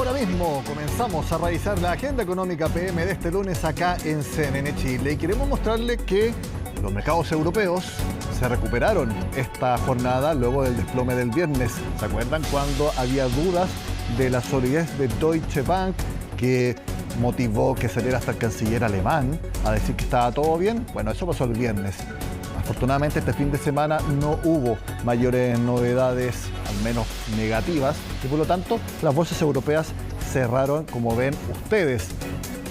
Ahora mismo comenzamos a revisar la agenda económica PM de este lunes acá en CNN Chile y queremos mostrarle que los mercados europeos se recuperaron esta jornada luego del desplome del viernes. ¿Se acuerdan cuando había dudas de la solidez de Deutsche Bank, que motivó que saliera hasta el canciller alemán a decir que estaba todo bien? Bueno, eso pasó el viernes. Afortunadamente este fin de semana no hubo mayores novedades, al menos negativas, y por lo tanto las bolsas europeas cerraron, como ven ustedes.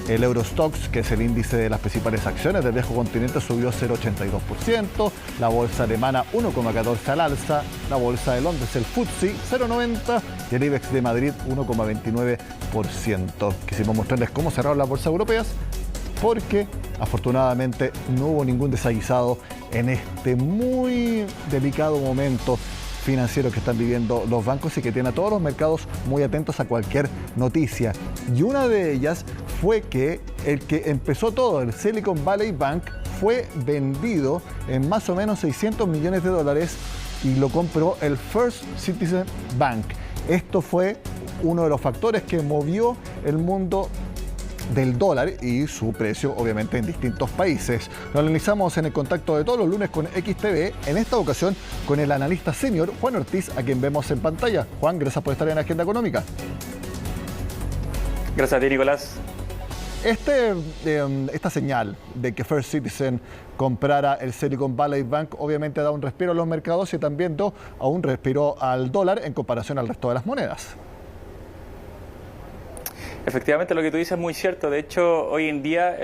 El Eurostoxx, que es el índice de las principales acciones del viejo continente, subió 0,82%, la bolsa alemana 1,14% al alza, la bolsa de Londres, el FTSE, 0,90% y el IBEX de Madrid 1,29%. Quisimos mostrarles cómo cerraron las bolsas europeas, porque afortunadamente no hubo ningún desaguisado en este muy delicado momento financiero que están viviendo los bancos y que tiene a todos los mercados muy atentos a cualquier noticia. Y una de ellas fue que el que empezó todo, el Silicon Valley Bank, fue vendido en más o menos $600 millones y lo compró el First Citizen Bank. Esto fue uno de los factores que movió el mundo del dólar y su precio, obviamente, en distintos países. Lo analizamos en el contacto de todos los lunes con XTV, en esta ocasión con el analista senior Juan Ortiz, a quien vemos en pantalla. Juan, gracias por estar en Agenda Económica. Gracias a ti, Nicolás. Esta señal de que First Citizen comprara el Silicon Valley Bank obviamente da un respiro a los mercados y también da un respiro al dólar en comparación al resto de las monedas. Efectivamente, lo que tú dices es muy cierto. De hecho, hoy en día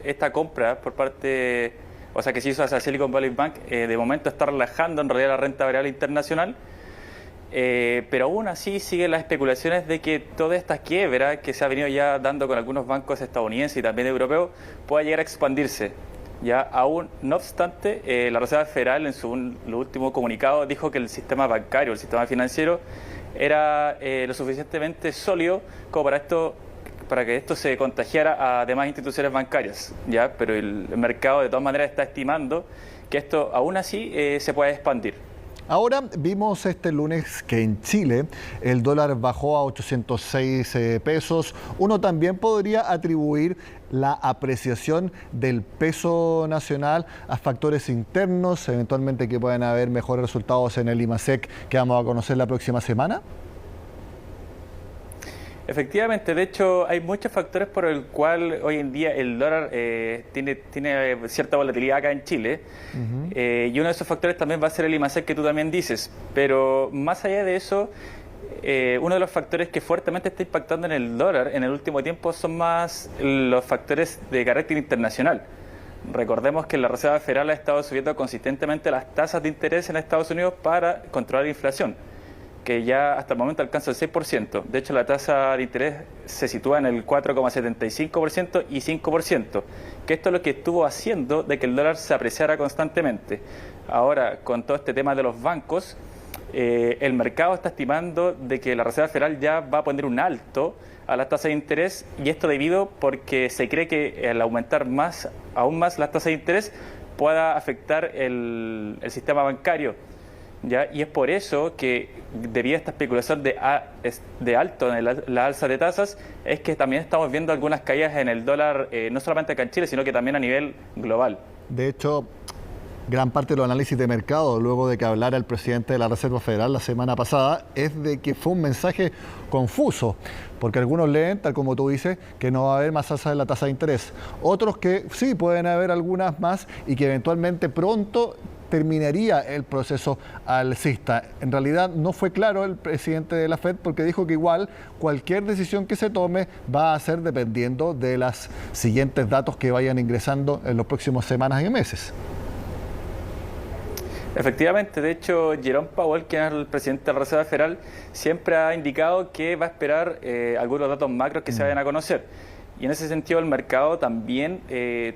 esta compra por parte, o sea, que se hizo hacia Silicon Valley Bank, de momento está relajando en realidad la renta variable internacional, pero aún así siguen las especulaciones de que toda esta quiebra que se ha venido ya dando con algunos bancos estadounidenses y también europeos pueda llegar a expandirse. Ya aún, no obstante, la Reserva Federal en su último comunicado dijo que el sistema bancario, el sistema financiero, era lo suficientemente sólido como para que esto se contagiara a demás instituciones bancarias, ¿ya? Pero el mercado de todas maneras está estimando que esto aún así se puede expandir. Ahora vimos este lunes que en Chile el dólar bajó a 806 pesos. Uno también podría atribuir la apreciación del peso nacional a factores internos, eventualmente que puedan haber mejores resultados en el IMASEC que vamos a conocer la próxima semana. Efectivamente, de hecho hay muchos factores por el cual hoy en día el dólar tiene cierta volatilidad acá en Chile. Y uno de esos factores también va a ser el IMASEC que tú también dices. Pero más allá de eso, uno de los factores que fuertemente está impactando en el dólar en el último tiempo son más los factores de carácter internacional. Recordemos que la Reserva Federal ha estado subiendo consistentemente las tasas de interés en Estados Unidos para controlar la inflación, que ya hasta el momento alcanza el 6%. De hecho, la tasa de interés se sitúa en el 4,75% y 5%, que esto es lo que estuvo haciendo de que el dólar se apreciara constantemente. Ahora, con todo este tema de los bancos, el mercado está estimando de que la Reserva Federal ya va a poner un alto a las tasas de interés, y esto debido porque se cree que al aumentar aún más las tasas de interés pueda afectar el sistema bancario. ¿Ya? Y es por eso que, debido a esta especulación de alto en la alza de tasas, es que también estamos viendo algunas caídas en el dólar, no solamente acá en Chile, sino que también a nivel global. De hecho, gran parte de los análisis de mercado, luego de que hablara el presidente de la Reserva Federal la semana pasada, es de que fue un mensaje confuso, porque algunos leen, tal como tú dices, que no va a haber más alza de la tasa de interés. Otros que sí, pueden haber algunas más y que eventualmente pronto terminaría el proceso alcista. En realidad no fue claro el presidente de la Fed, porque dijo que igual cualquier decisión que se tome va a ser dependiendo de los siguientes datos que vayan ingresando en los próximos semanas y meses. Efectivamente, de hecho, Jerome Powell, quien es el presidente de la Reserva Federal, siempre ha indicado que va a esperar algunos datos macros que se vayan a conocer. Y en ese sentido el mercado también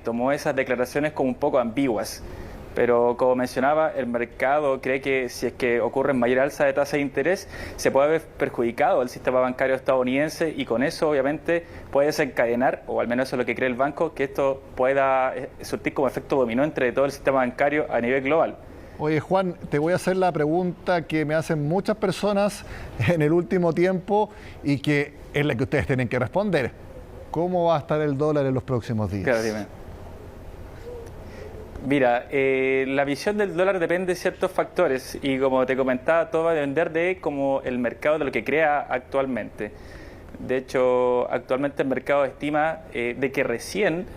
tomó esas declaraciones como un poco ambiguas. Pero como mencionaba, el mercado cree que si es que ocurre mayor alza de tasa de interés, se puede ver perjudicado el sistema bancario estadounidense, y con eso obviamente puede desencadenar, o al menos eso es lo que cree el banco, que esto pueda surtir como efecto dominó entre todo el sistema bancario a nivel global. Oye, Juan, te voy a hacer la pregunta que me hacen muchas personas en el último tiempo y que es la que ustedes tienen que responder. ¿Cómo va a estar el dólar en los próximos días? Claro, dime. Mira, la visión del dólar depende de ciertos factores y como te comentaba, todo va a depender de como el mercado de lo que crea actualmente. De hecho, actualmente el mercado estima de que recién,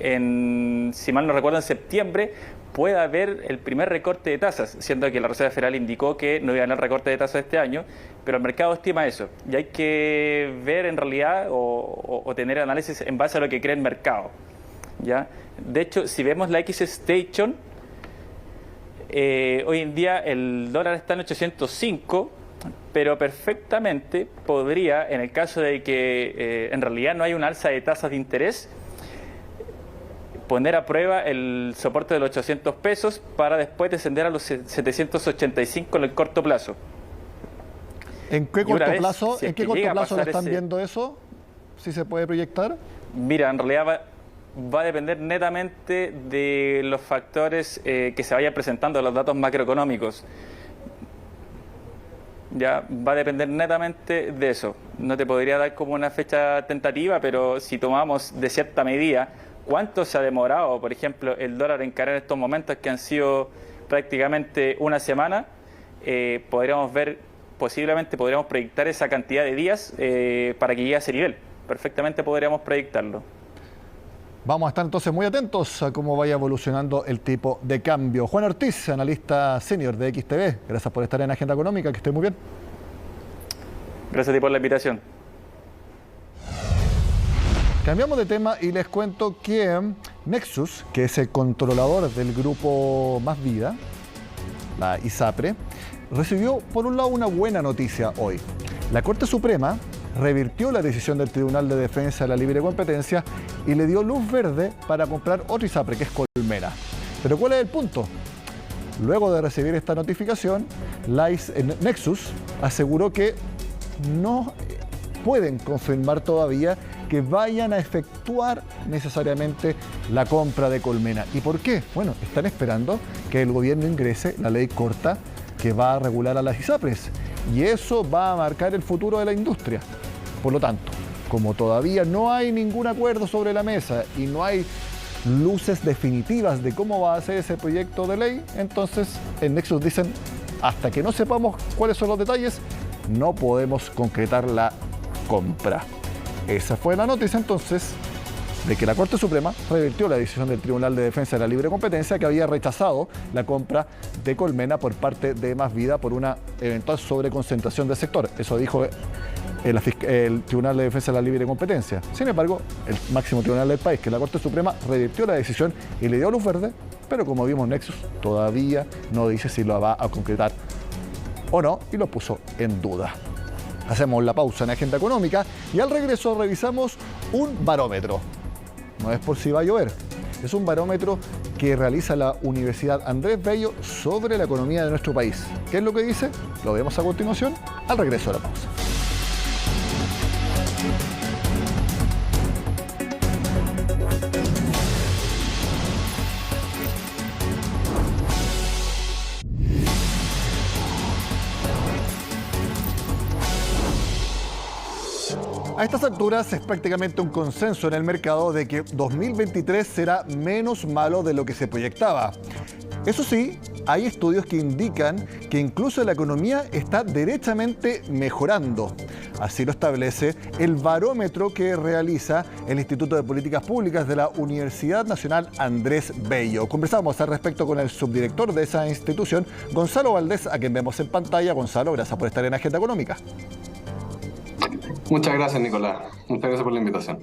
si mal no recuerdo, en septiembre, puede haber el primer recorte de tasas, siendo que la Reserva Federal indicó que no iba a haber recorte de tasas este año, pero el mercado estima eso. Y hay que ver en realidad o tener análisis en base a lo que cree el mercado, ¿ya? De hecho, si vemos la X-Station, hoy en día el dólar está en 805, pero perfectamente podría, en el caso de que en realidad no hay un alza de tasas de interés, poner a prueba el soporte de los 800 pesos para después descender a los 785 en el corto plazo. ¿En qué corto plazo, si ¿en qué corto plazo lo están ese... viendo eso? ¿Si se puede proyectar? Mira, en realidad va a depender netamente de los factores que se vayan presentando, los datos macroeconómicos. Ya va a depender netamente de eso. No te podría dar como una fecha tentativa, pero si tomamos de cierta medida cuánto se ha demorado, por ejemplo, el dólar en caer en estos momentos que han sido prácticamente una semana, podríamos ver, posiblemente podríamos proyectar esa cantidad de días para que llegue a ese nivel. Perfectamente podríamos proyectarlo. Vamos a estar entonces muy atentos a cómo vaya evolucionando el tipo de cambio. Juan Ortiz, analista senior de XTV, gracias por estar en Agenda Económica, que esté muy bien. Gracias a ti por la invitación. Cambiamos de tema y les cuento que Nexus, que es el controlador del grupo Más Vida, la ISAPRE, recibió por un lado una buena noticia hoy. La Corte Suprema revirtió la decisión del Tribunal de Defensa de la Libre Competencia y le dio luz verde para comprar otro ISAPRE, que es Colmena. Pero ¿cuál es el punto? Luego de recibir esta notificación, Nexus aseguró que no pueden confirmar todavía que vayan a efectuar necesariamente la compra de Colmena. ¿Y por qué? Bueno, están esperando que el gobierno ingrese la ley corta que va a regular a las ISAPRES. Y eso va a marcar el futuro de la industria. Por lo tanto, como todavía no hay ningún acuerdo sobre la mesa y no hay luces definitivas de cómo va a ser ese proyecto de ley, entonces en Nexus dicen, hasta que no sepamos cuáles son los detalles, no podemos concretar la compra. Esa fue la noticia entonces de que la Corte Suprema revirtió la decisión del Tribunal de Defensa de la Libre Competencia, que había rechazado la compra de Colmena por parte de Más Vida por una eventual sobreconcentración del sector. Eso dijo el Tribunal de Defensa de la Libre Competencia. Sin embargo, el máximo tribunal del país, que es la Corte Suprema, revirtió la decisión y le dio luz verde, pero como vimos, Nexus todavía no dice si lo va a concretar o no y lo puso en duda. Hacemos la pausa en Agenda Económica y al regreso revisamos un barómetro. No es por si va a llover, es un barómetro que realiza la Universidad Andrés Bello sobre la economía de nuestro país. ¿Qué es lo que dice? Lo vemos a continuación al regreso de la pausa. A estas alturas es prácticamente un consenso en el mercado de que 2023 será menos malo de lo que se proyectaba. Eso sí, hay estudios que indican que incluso la economía está derechamente mejorando. Así lo establece el barómetro que realiza el Instituto de Políticas Públicas de la Universidad Nacional Andrés Bello. Conversamos al respecto con el subdirector de esa institución, Gonzalo Valdés, a quien vemos en pantalla. Gonzalo, gracias por estar en Agenda Económica. Muchas gracias, Nicolás. Muchas gracias por la invitación.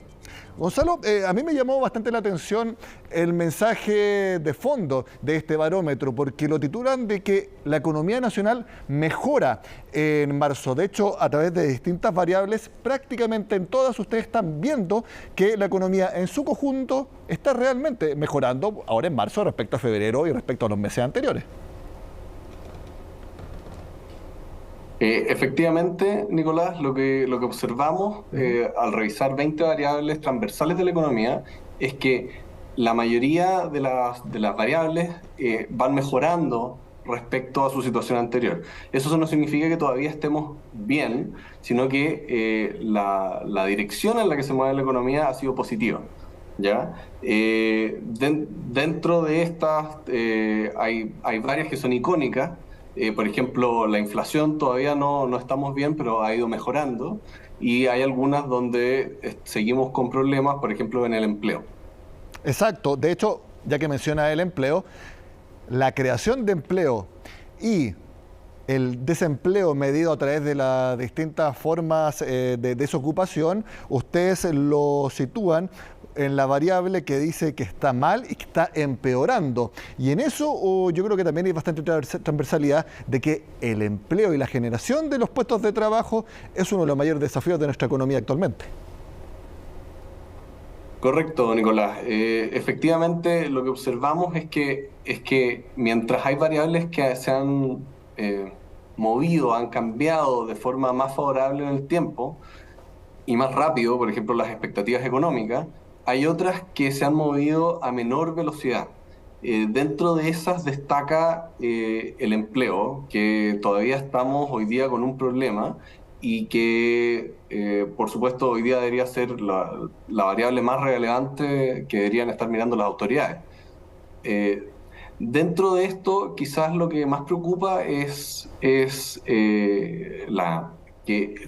Gonzalo, a mí me llamó bastante la atención el mensaje de fondo de este barómetro, porque lo titulan de que la economía nacional mejora en marzo. De hecho, a través de distintas variables, prácticamente en todas ustedes están viendo que la economía en su conjunto está realmente mejorando ahora en marzo respecto a febrero y respecto a los meses anteriores. Efectivamente, Nicolás, lo que observamos al revisar 20 variables transversales de la economía es que la mayoría de las variables van mejorando respecto a su situación anterior. Eso no significa que todavía estemos bien, sino que la dirección en la que se mueve la economía ha sido positiva. ¿Ya? Dentro de estas hay varias que son icónicas. Por ejemplo, la inflación todavía no estamos bien, pero ha ido mejorando. Y hay algunas donde seguimos con problemas, por ejemplo, en el empleo. Exacto. De hecho, ya que menciona el empleo, la creación de empleo y el desempleo medido a través de las distintas formas de desocupación, ustedes lo sitúan en la variable que dice que está mal y que está empeorando. Y en eso yo creo que también hay bastante transversalidad de que el empleo y la generación de los puestos de trabajo es uno de los mayores desafíos de nuestra economía actualmente. Correcto, Nicolás. Efectivamente, lo que observamos es que mientras hay variables que se han movido, han cambiado de forma más favorable en el tiempo y más rápido, por ejemplo, las expectativas económicas, hay otras que se han movido a menor velocidad. Dentro de esas destaca el empleo, que todavía estamos hoy día con un problema y que, por supuesto, hoy día debería ser la variable más relevante que deberían estar mirando las autoridades. Dentro de esto, quizás lo que más preocupa es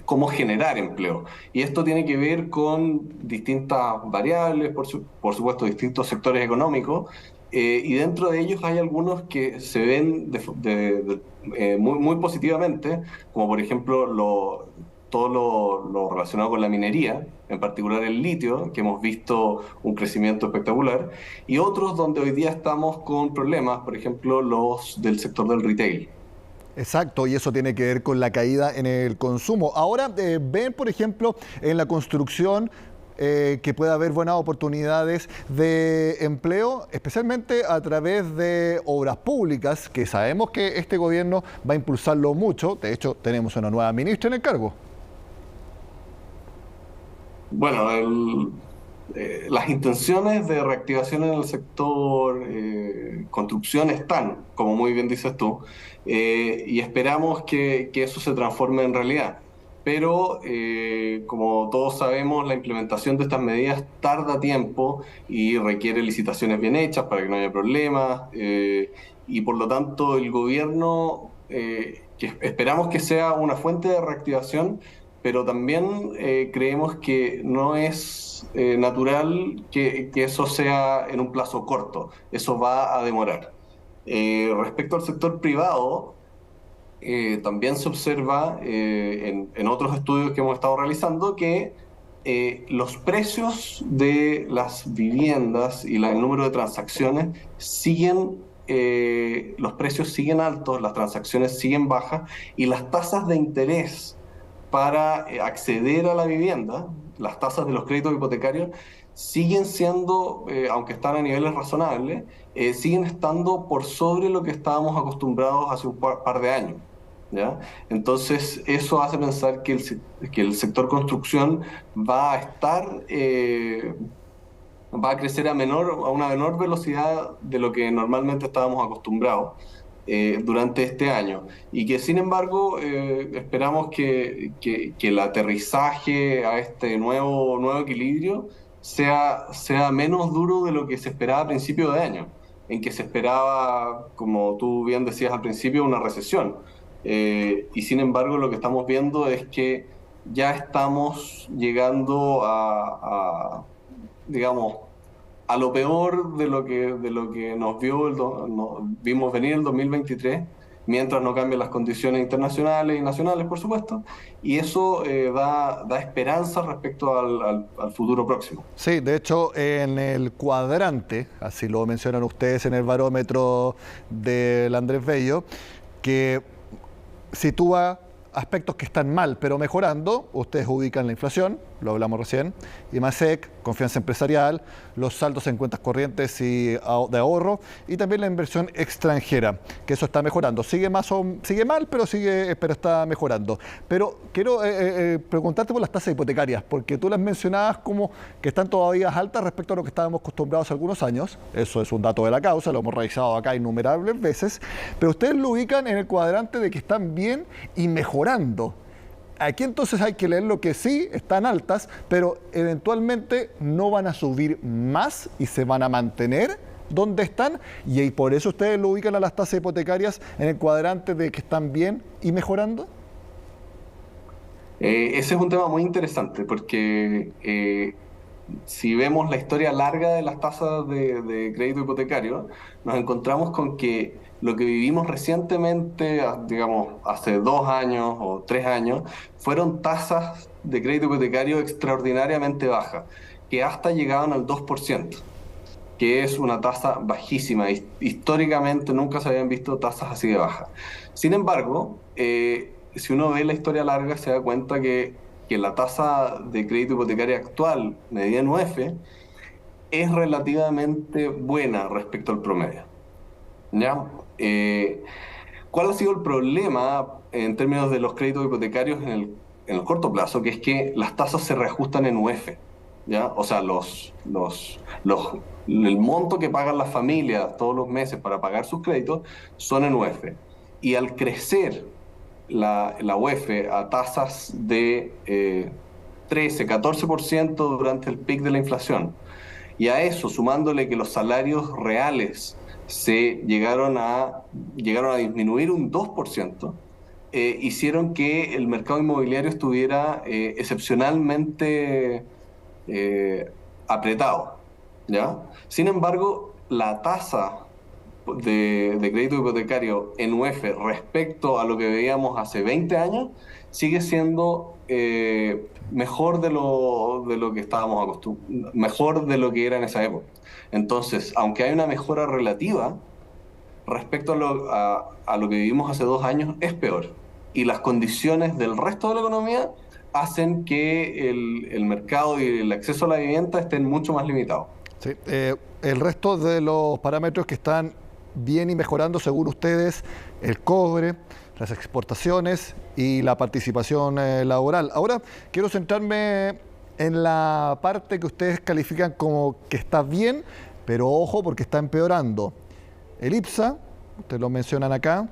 cómo generar empleo. Y esto tiene que ver con distintas variables, por supuesto, distintos sectores económicos, y dentro de ellos hay algunos que se ven muy, muy positivamente, como por ejemplo todo lo relacionado con la minería, en particular el litio, que hemos visto un crecimiento espectacular, y otros donde hoy día estamos con problemas, por ejemplo, los del sector del retail. Exacto, y eso tiene que ver con la caída en el consumo. Ahora, ven, por ejemplo, en la construcción que puede haber buenas oportunidades de empleo, especialmente a través de obras públicas, que sabemos que este gobierno va a impulsarlo mucho. De hecho, tenemos una nueva ministra en el cargo. Bueno, las intenciones de reactivación en el sector construcción están, como muy bien dices tú, y esperamos que eso se transforme en realidad. Pero, como todos sabemos, la implementación de estas medidas tarda tiempo y requiere licitaciones bien hechas para que no haya problemas, y por lo tanto el gobierno, que esperamos que sea una fuente de reactivación, pero también creemos que no es natural que eso sea en un plazo corto. Eso va a demorar. Respecto al sector privado, también se observa en otros estudios que hemos estado realizando que los precios de las viviendas y el número de transacciones los precios siguen altos, las transacciones siguen bajas y las tasas de interés para acceder a la vivienda, las tasas de los créditos hipotecarios siguen siendo, aunque están a niveles razonables, siguen estando por sobre lo que estábamos acostumbrados hace un par de años. ¿Ya? Entonces, eso hace pensar que el sector construcción va a crecer a una menor velocidad de lo que normalmente estábamos acostumbrados durante este año, y que sin embargo esperamos que el aterrizaje a este nuevo equilibrio sea menos duro de lo que se esperaba a principio de año, en que se esperaba, como tú bien decías al principio, una recesión. Y sin embargo lo que estamos viendo es que ya estamos llegando digamos, a lo peor de lo que nos vimos venir el 2023, mientras no cambien las condiciones internacionales y nacionales, por supuesto, y eso da esperanza respecto al futuro próximo. Sí, de hecho, en el cuadrante, así lo mencionan ustedes en el barómetro del Andrés Bello, que sitúa aspectos que están mal, pero mejorando, ustedes ubican la inflación, lo hablamos recién, IMASEC, confianza empresarial, los saldos en cuentas corrientes y de ahorro, y también la inversión extranjera, que eso está mejorando. Sigue mal, pero está mejorando. Pero quiero preguntarte por las tasas hipotecarias, porque tú las mencionabas como que están todavía altas respecto a lo que estábamos acostumbrados hace algunos años. Eso es un dato de la causa, lo hemos revisado acá innumerables veces, pero ustedes lo ubican en el cuadrante de que están bien y mejorando. Aquí entonces hay que leer lo que sí están altas, pero eventualmente no van a subir más y se van a mantener donde están, y por eso ustedes lo ubican a las tasas hipotecarias en el cuadrante de que están bien y mejorando. Ese es un tema muy interesante porque si vemos la historia larga de las tasas de crédito hipotecario, nos encontramos con que lo que vivimos recientemente, digamos, hace 2 años o 3 años, fueron tasas de crédito hipotecario extraordinariamente bajas, que hasta llegaban al 2%, que es una tasa bajísima. Históricamente nunca se habían visto tasas así de bajas. Sin embargo, si uno ve la historia larga, se da cuenta que la tasa de crédito hipotecario actual, medida en UF, es relativamente buena respecto al promedio. ¿Ya? ¿Cuál ha sido el problema en términos de los créditos hipotecarios en el corto plazo? Que es que las tasas se reajustan en UF, ¿ya? O sea, el monto que pagan las familias todos los meses para pagar sus créditos son en UF. Y al crecer la UF a tasas de 13, 14% durante el pic de la inflación, y a eso sumándole que los salarios reales llegaron a disminuir un 2%, hicieron que el mercado inmobiliario estuviera excepcionalmente apretado, ¿ya? Sin embargo, la tasa de crédito hipotecario en UF respecto a lo que veíamos hace 20 años sigue siendo mejor de lo que estábamos acostumbrados, mejor de lo que era en esa época. Entonces, aunque hay una mejora relativa respecto a lo que vivimos hace 2 años, es peor. Y las condiciones del resto de la economía hacen que el mercado y el acceso a la vivienda estén mucho más limitados. Sí, el resto de los parámetros que están bien y mejorando, según ustedes, el cobre, las exportaciones y la participación laboral. Ahora quiero centrarme en la parte que ustedes califican como que está bien, pero ojo porque está empeorando. El IPSA, ustedes lo mencionan acá,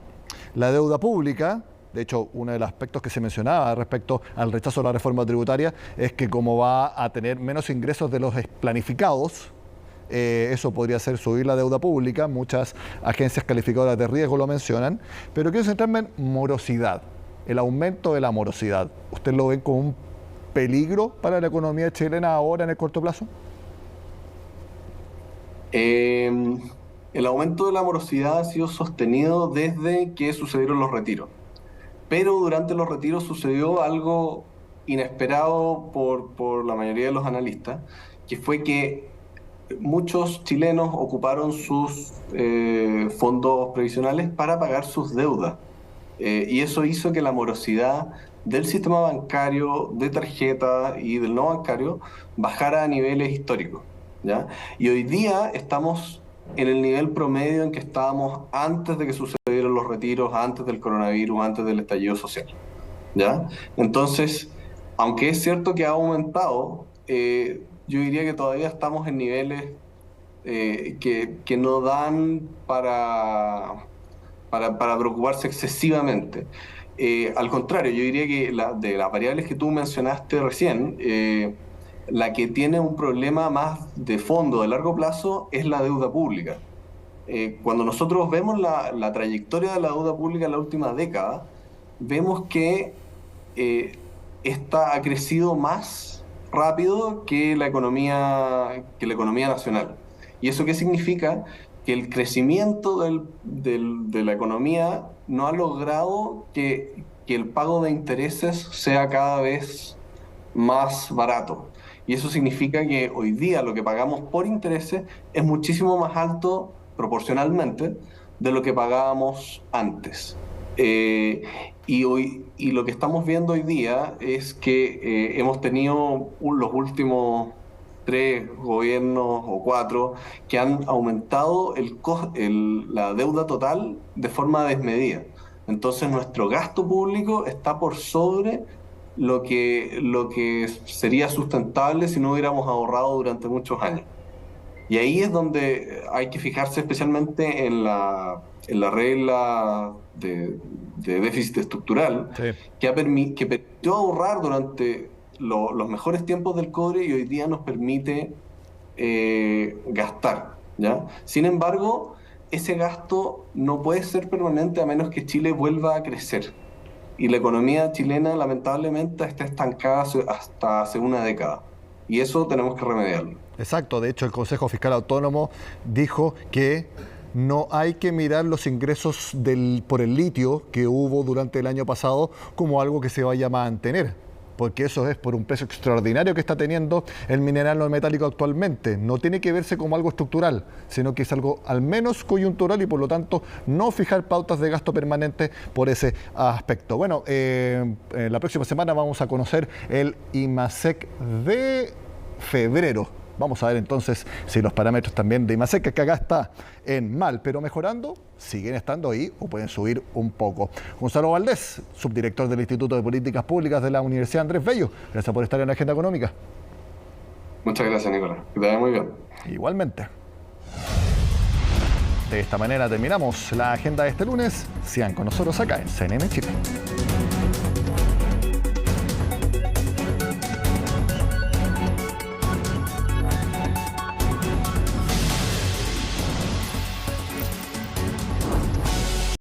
la deuda pública. De hecho, uno de los aspectos que se mencionaba respecto al rechazo a la reforma tributaria es que como va a tener menos ingresos de los planificados, eso podría ser subir la deuda pública. Muchas agencias calificadoras de riesgo lo mencionan. Pero quiero centrarme en morosidad, el aumento de la morosidad. ¿Usted lo ven como un peligro para la economía chilena ahora en el corto plazo? El aumento de la morosidad ha sido sostenido desde que sucedieron los retiros. Pero durante los retiros sucedió algo inesperado por la mayoría de los analistas, que fue que muchos chilenos ocuparon sus fondos previsionales para pagar sus deudas. Y eso hizo que la morosidad del sistema bancario, de tarjeta y del no bancario bajara a niveles históricos, ¿ya? Y hoy día estamos en el nivel promedio en que estábamos antes de que sucedieran los retiros, antes del coronavirus, antes del estallido social, ¿ya? Entonces, aunque es cierto que ha aumentado, yo diría que todavía estamos en niveles que no dan para preocuparse excesivamente. Al contrario, yo diría que de las variables que tú mencionaste recién, la que tiene un problema más de fondo, de largo plazo, es la deuda pública. Cuando nosotros vemos la trayectoria de la deuda pública en la última década, vemos que esta ha crecido más rápido que la economía nacional. ¿Y eso qué significa? Que el crecimiento de la economía no ha logrado que el pago de intereses sea cada vez más barato. Y eso significa que hoy día lo que pagamos por intereses es muchísimo más alto proporcionalmente de lo que pagábamos antes. Y lo que estamos viendo hoy día es que hemos tenido los últimos 3 gobiernos o 4 que han aumentado la deuda total de forma desmedida. Entonces nuestro gasto público está por sobre lo que sería sustentable si no hubiéramos ahorrado durante muchos años. Y ahí es donde hay que fijarse especialmente en la regla de déficit estructural, Sí. que permitió ahorrar durante los mejores tiempos del cobre y hoy día nos permite gastar, ¿ya? Sin embargo, ese gasto no puede ser permanente a menos que Chile vuelva a crecer. Y la economía chilena lamentablemente está estancada hasta hace una década. Y eso tenemos que remediarlo. Exacto, de hecho el Consejo Fiscal Autónomo dijo que no hay que mirar los ingresos por el litio que hubo durante el año pasado como algo que se vaya a mantener, porque eso es por un peso extraordinario que está teniendo el mineral no metálico actualmente. No tiene que verse como algo estructural, sino que es algo al menos coyuntural y por lo tanto no fijar pautas de gasto permanente por ese aspecto. Bueno, la próxima semana vamos a conocer el IMASEC de febrero. Vamos a ver entonces si los parámetros también de IMASEC, que acá está en mal, pero mejorando, siguen estando ahí o pueden subir un poco. Gonzalo Valdés, subdirector del Instituto de Políticas Públicas de la Universidad Andrés Bello. Gracias por estar en la Agenda Económica. Muchas gracias, Nicolás. Que te vaya muy bien. Igualmente. De esta manera terminamos la agenda de este lunes. Sean con nosotros acá en CNN Chile.